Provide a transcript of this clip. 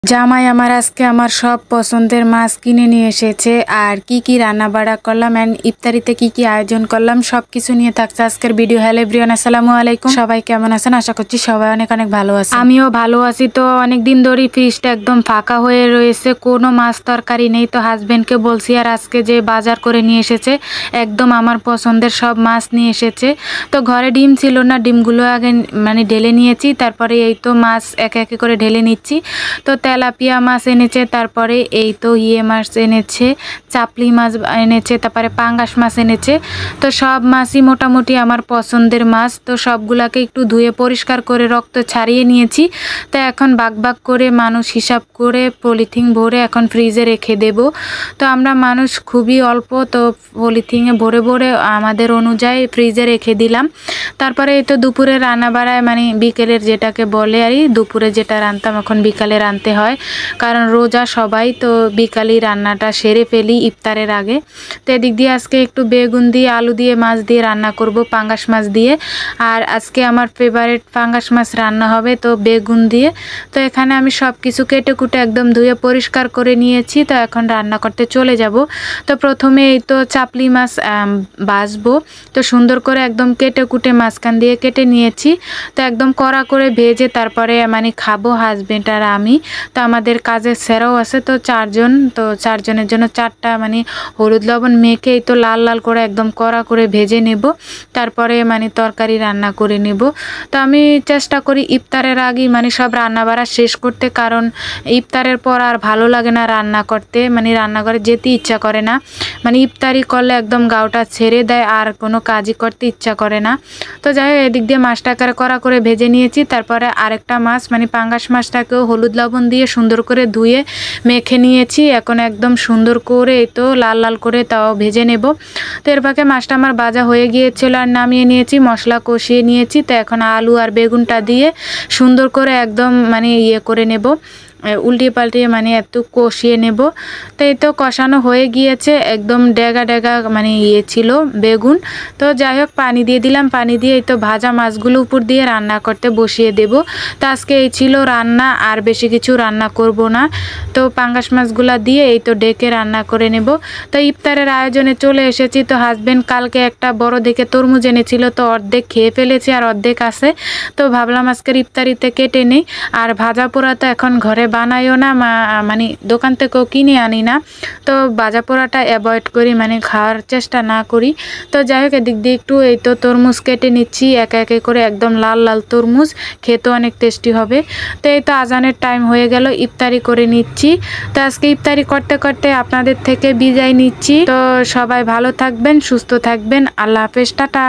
জামাই আমার আজকে আমার সব পছন্দের মাছ কিনে নিয়ে এসেছে। আর কি রান্না বাড়া করলাম এন্ড ইফতারিতে কি আয়োজন করলাম সবকিছু নিয়ে থাকছে আজকের ভিডিও। হ্যালো এভরিওয়ান, আসসালামু আলাইকুম। সবাই কেমন আছেন? আশা করছি সবাই অনেক অনেক ভালো আছে। আমিও ভালো আছি। তো অনেকদিন ধরেই ফ্রিজটা একদম ফাঁকা হয়ে রয়েছে, কোনো মাছ তরকারি নেই। তো হাজবেন্ডকে বলছি আর আজকে যে বাজার করে নিয়ে এসেছে একদম আমার পছন্দের সব মাছ নিয়ে এসেছে। তো ঘরে ডিম ছিল না, ডিমগুলো আগে ঢেলে নিয়েছি, তারপরে এই তো মাছ একে একে করে ঢেলে নিচ্ছি। তো তেলাপিয়া মাছ এনেছে, তারপরে এই তো মাছ এনেছে, চাপলি মাছ এনেছে, তারপরে পাঙ্গাস মাছ এনেছে। তো সব মাছই মোটামুটি আমার পছন্দের মাছ। তো সবগুলাকে একটু ধুয়ে পরিষ্কার করে রক্ত ছাড়িয়ে নিয়েছি। তো এখন ভাগ করে মানুষ হিসাব করে পলিথিন ভরে এখন ফ্রিজে রেখে দেব। তো আমরা মানুষ খুবই অল্প, তো পলিথিনে ভরে ভরে আমাদের অনুযায়ী ফ্রিজে রেখে দিলাম। তারপরে এই তো দুপুরে রান্না বাড়ায় বিকেলের যেটাকে বলে আর দুপুরে যেটা রান্তাম এখন বিকালে রানতে হয়, কারণ রোজা সবাই, তো বিকালেই রান্নাটা সেরে ফেলি ইফতারের আগে। তো এদিক দিয়ে আজকে একটু বেগুন দিয়ে আলু দিয়ে মাছ দিয়ে রান্না করব, পাঙ্গাস মাছ দিয়ে। আর আজকে আমার ফেভারিট পাঙ্গাস মাছ রান্না হবে, তো বেগুন দিয়ে। তো এখানে আমি সব কিছু কেটে কুটে একদম ধুয়ে পরিষ্কার করে নিয়েছি। তো এখন রান্না করতে চলে যাব। তো প্রথমে এই তো চাপলি মাছ ভাজবো। তো সুন্দর করে একদম কেটে কুটে মাঝখান দিয়ে কেটে নিয়েছি। তো একদম কড়া করে ভেজে তারপরে খাবো হাজবেন্ড আর আমি। তো আমাদের কাজের সেরাও আছে, তো চারজন, তো চারজনের জন্য চারটা হলুদ লবণ মেখে তো লাল লাল করে একদম কড়া করে ভেজে নেব। তারপরে তরকারি রান্না করে নেব। তো আমি চেষ্টা করি ইফতারের আগেই সব রান্না বাড়া শেষ করতে, কারণ ইফতারের পর আর ভালো লাগে না রান্না করতে, রান্নাঘরে যেতে ইচ্ছা করে না। ইফতারি করলে একদম গাওটা ছেড়ে দেয়, আর কোনো কাজই করতে ইচ্ছা করে না। তো যাই হোক, এদিক দিয়ে মাছটাকে কড়া করে ভেজে নিয়েছি। তারপরে আরেকটা মাছ পাঙ্গাস মাছটাকেও হলুদ লবণ দিয়ে সুন্দর করে ধুয়ে মেখে নিয়েছি। এখন একদম সুন্দর করে এই তো লাল লাল করে তাও ভেজে নেব। তো এর ফাঁকে মাছটা আমার ভাজা হয়ে গিয়েছিল আর নামিয়ে নিয়েছি, মশলা কষিয়ে নিয়েছি। তো এখন আলু আর বেগুনটা দিয়ে সুন্দর করে একদম করে নেব, উল্টিয়ে পাল্টিয়ে একটু কষিয়ে নেব। তো এই তো কষানো হয়ে গিয়েছে, একদম ডেগা ডেগা ছিল বেগুন। তো যাই হোক পানি দিয়ে দিলাম, পানি দিয়ে এই তো ভাজা মাছগুলো উপর দিয়ে রান্না করতে বসিয়ে দেব। তো আজকে এই ছিল রান্না, আর বেশি কিছু রান্না করব না। তো পাঙ্গাস মাছগুলা দিয়ে এই তো ডেকে রান্না করে নেব। তো ইফতারের আয়োজনে চলে এসেছি। তো হাজবেন্ড কালকে একটা বড় দেখে তরমুজ এনেছিল, তো অর্ধেক খেয়ে ফেলেছি আর অর্ধেক আছে। তো ভাবলাম আজকের ইফতারিতে কেটে নেই। আর ভাজা পোড়া তো এখন ঘরে বানাইও না, দোকান থেকেও কিনে আনি না। তো ভাজা পোড়াটা অ্যাভয়েড করি, খাওয়ার চেষ্টা না করি। তো যাই হোক, এদিক দিয়ে একটু এই তো তরমুজ কেটে নিচ্ছি একে একে করে, একদম লাল লাল তরমুজ, খেতে অনেক টেস্টি হবে। তো এই তো আজানের টাইম হয়ে গেল, ইফতারি করে নিচ্ছি। তো আজকে ইফতারি করতে করতে আপনাদের থেকে বিদায় নিচ্ছি। তো সবাই ভালো থাকবেন, সুস্থ থাকবেন। আল্লাহ হাফেজ, টাটা।